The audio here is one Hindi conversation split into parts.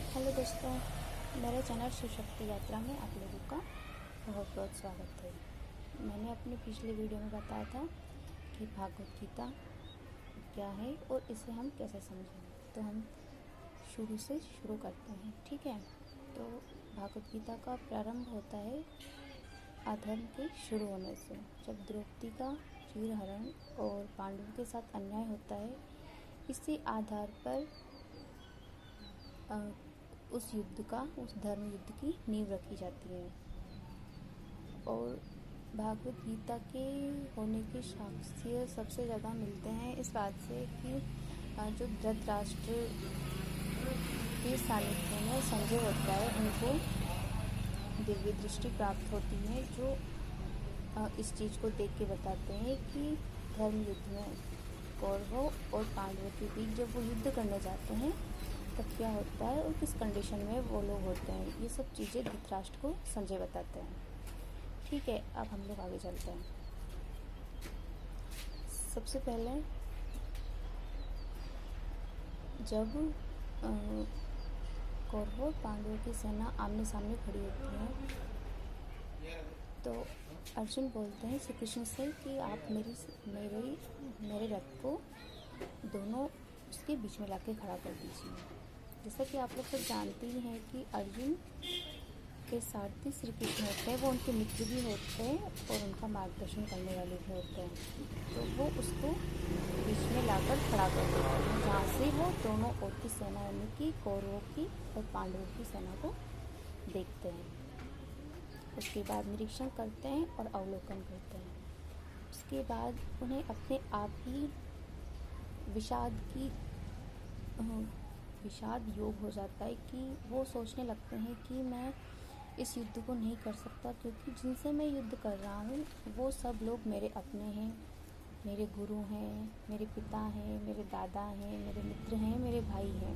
हेलो दोस्तों, मेरे चैनल शिवशक्ति यात्रा में आप लोगों का बहुत बहुत स्वागत है। मैंने अपने पिछले वीडियो में बताया था कि भागवत गीता क्या है और इसे हम कैसे समझें। तो हम शुरू करते हैं, ठीक है। तो भागवत गीता का प्रारंभ होता है अधर्म के शुरू होने से, जब द्रौपदी का चीरहरण और पांडवों के साथ अन्याय होता है। इसी आधार पर उस धर्म युद्ध की नींव रखी जाती है। और भागवत गीता के होने के साक्ष्य सबसे ज़्यादा मिलते हैं इस बात से कि जो धृतराष्ट्र के सानिध्य में संजय होता है, उनको दिव्य दृष्टि प्राप्त होती है, जो इस चीज़ को देख के बताते हैं कि धर्म युद्ध में कौरवों और पांडवों के बीच जब वो युद्ध करने जाते हैं तब क्या होता है और किस कंडीशन में वो लोग होते हैं। ये सब चीज़ें धृतराष्ट्र को संजय बताते हैं, ठीक है। अब हम लोग आगे चलते हैं। सबसे पहले जब कौरवों और पांडवों की सेना आमने सामने खड़ी होती है तो अर्जुन बोलते हैं श्री कृष्ण से कि आप मेरे रथ को दोनों उसके बीच में लाके खड़ा कर दीजिए। जैसा कि आप लोग सब जानते ही हैं कि अर्जुन के सारथी श्री कृष्ण होते हैं, वो उनके मित्र भी होते हैं और उनका मार्गदर्शन करने वाले भी होते हैं। तो वो उसको बीच में लाकर खड़ा कर देते हैं, जहाँ से वो दोनों ओर की सेना यानी कि कौरवों की और पांडवों की सेना को देखते हैं। उसके बाद निरीक्षण करते हैं और अवलोकन करते हैं। उसके बाद उन्हें अपने आप ही विषाद योग हो जाता है कि वो सोचने लगते हैं कि मैं इस युद्ध को नहीं कर सकता, क्योंकि जिनसे मैं युद्ध कर रहा हूँ वो सब लोग मेरे अपने हैं, मेरे गुरु हैं, मेरे पिता हैं, मेरे दादा हैं, मेरे मित्र हैं, मेरे भाई हैं।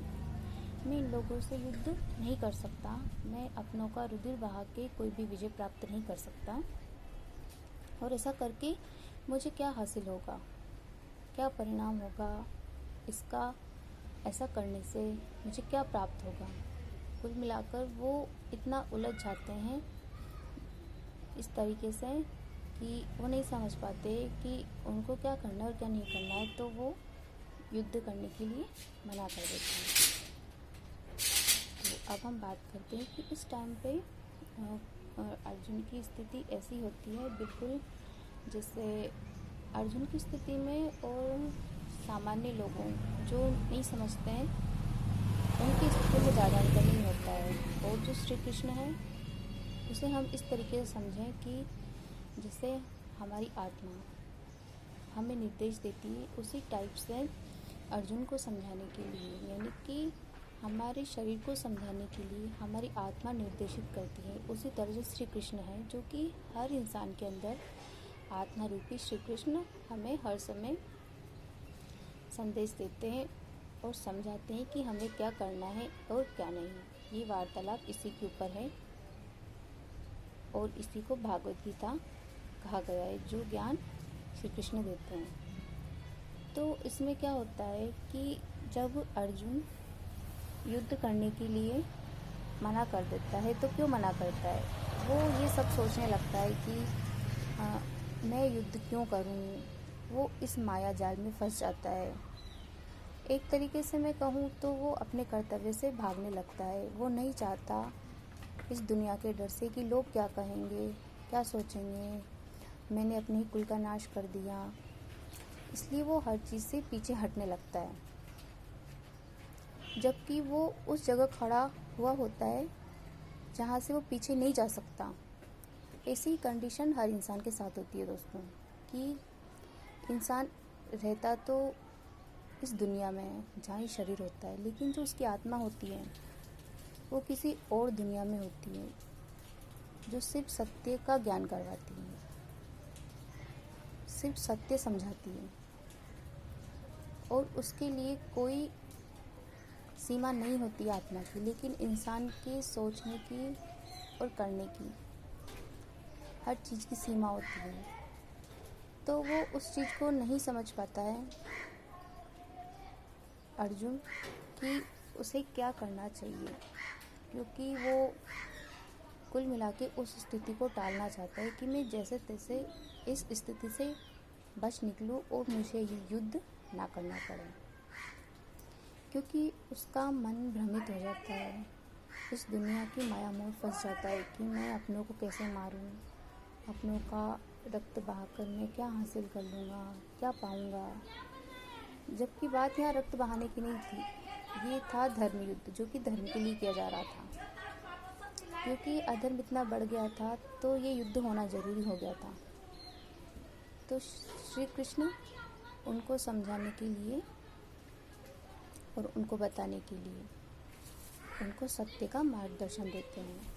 मैं इन लोगों से युद्ध नहीं कर सकता। मैं अपनों का रुधिर बहा के कोई भी विजय प्राप्त नहीं कर सकता। और ऐसा करके मुझे क्या हासिल होगा, क्या परिणाम होगा इसका, ऐसा करने से मुझे क्या प्राप्त होगा। कुल मिलाकर वो इतना उलझ जाते हैं इस तरीके से कि वो नहीं समझ पाते कि उनको क्या करना है और क्या नहीं करना है। तो वो युद्ध करने के लिए मना कर देते हैं। तो अब हम बात करते हैं कि इस टाइम पे अर्जुन की स्थिति ऐसी होती है, बिल्कुल जैसे अर्जुन की स्थिति में और सामान्य लोगों जो नहीं समझते हैं उनकी स्थिति में ज़्यादा अंतर नहीं होता है। और जो श्री कृष्ण है उसे हम इस तरीके से समझें कि जैसे हमारी आत्मा हमें निर्देश देती है, उसी टाइप से अर्जुन को समझाने के लिए, यानी कि हमारे शरीर को समझाने के लिए हमारी आत्मा निर्देशित करती है। उसी तरह से श्री कृष्ण है, जो कि हर इंसान के अंदर आत्मा रूपी श्री कृष्ण हमें हर समय संदेश देते हैं और समझाते हैं कि हमें क्या करना है और क्या नहीं। ये वार्तालाप इसी के ऊपर है और इसी को भागवत गीता कहा गया है, जो ज्ञान श्री कृष्ण देते हैं। तो इसमें क्या होता है कि जब अर्जुन युद्ध करने के लिए मना कर देता है, तो क्यों मना करता है, वो ये सब सोचने लगता है कि मैं युद्ध क्यों करूं। वो इस माया जाल में फंस जाता है। एक तरीके से मैं कहूँ तो वो अपने कर्तव्य से भागने लगता है। वो नहीं चाहता इस दुनिया के डर से कि लोग क्या कहेंगे, क्या सोचेंगे, मैंने अपने ही कुल का नाश कर दिया, इसलिए वो हर चीज़ से पीछे हटने लगता है। जबकि वो उस जगह खड़ा हुआ होता है जहाँ से वो पीछे नहीं जा सकता। ऐसी कंडीशन हर इंसान के साथ होती है दोस्तों, कि इंसान रहता तो इस दुनिया में जहाँ ही शरीर होता है, लेकिन जो उसकी आत्मा होती है वो किसी और दुनिया में होती है, जो सिर्फ सत्य का ज्ञान करवाती है, सिर्फ सत्य समझाती है। और उसके लिए कोई सीमा नहीं होती आत्मा की, लेकिन इंसान के सोचने की और करने की हर चीज़ की सीमा होती है। तो वो उस चीज़ को नहीं समझ पाता है अर्जुन, कि उसे क्या करना चाहिए, क्योंकि वो कुल मिला के उस स्थिति को टालना चाहता है कि मैं जैसे तैसे इस स्थिति से बच निकलूं और मुझे ये युद्ध ना करना पड़े, क्योंकि उसका मन भ्रमित हो जाता है, इस दुनिया की माया में फंस जाता है कि मैं अपनों को कैसे मारूं, अपनों का रक्त बहाकर मैं क्या हासिल कर लूँगा, क्या पाऊँगा। जबकि बात यहाँ रक्त बहाने की नहीं थी, ये था धर्म युद्ध, जो कि धर्म के लिए किया जा रहा था, क्योंकि अधर्म इतना बढ़ गया था तो ये युद्ध होना ज़रूरी हो गया था। तो श्री कृष्ण उनको समझाने के लिए और उनको बताने के लिए उनको सत्य का मार्गदर्शन देते हैं।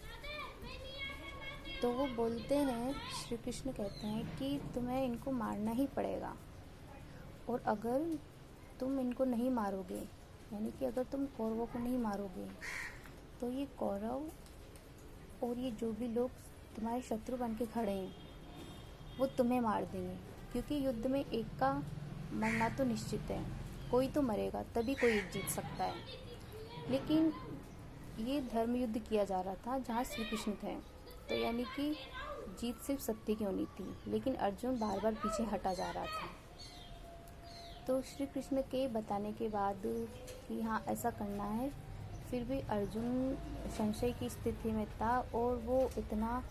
तो वो बोलते हैं, श्री कृष्ण कहते हैं कि तुम्हें इनको मारना ही पड़ेगा, और अगर तुम इनको नहीं मारोगे, यानी कि अगर तुम कौरवों को नहीं मारोगे, तो ये कौरव और ये जो भी लोग तुम्हारे शत्रु बन के खड़े हैं वो तुम्हें मार देंगे, क्योंकि युद्ध में एक का मरना तो निश्चित है, कोई तो मरेगा, तभी कोई जीत सकता है। लेकिन ये धर्म युद्ध किया जा रहा था जहाँ श्री कृष्ण थे, तो यानी कि जीत सिर्फ सत्य की होनी थी, लेकिन अर्जुन बार बार पीछे हटा जा रहा था। तो श्री कृष्ण के बताने के बाद कि हाँ ऐसा करना है, फिर भी अर्जुन संशय की स्थिति में था और वो इतना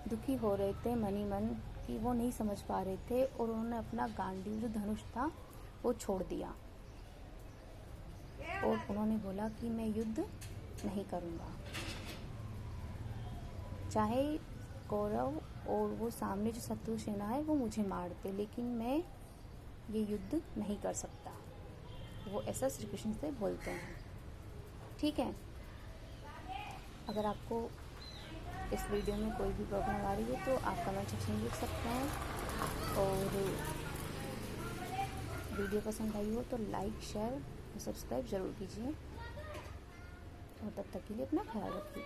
दुखी हो रहे थे मनी मन कि वो नहीं समझ पा रहे थे, और उन्होंने अपना गांडीव जो धनुष था वो छोड़ दिया और उन्होंने बोला कि मैं युद्ध नहीं करूँगा, चाहे कौरव और वो सामने जो शत्रु सेना है वो मुझे मार दे, लेकिन मैं ये युद्ध नहीं कर सकता। वो ऐसा श्री कृष्ण से बोलते हैं। ठीक है, अगर आपको इस वीडियो में कोई भी प्रॉब्लम आ रही है तो आप कमेंट सेक्शन में लिख सकते हैं, और वीडियो पसंद आई हो तो लाइक शेयर और सब्सक्राइब ज़रूर कीजिए, और तब तक के लिए अपना ख्याल रखिए।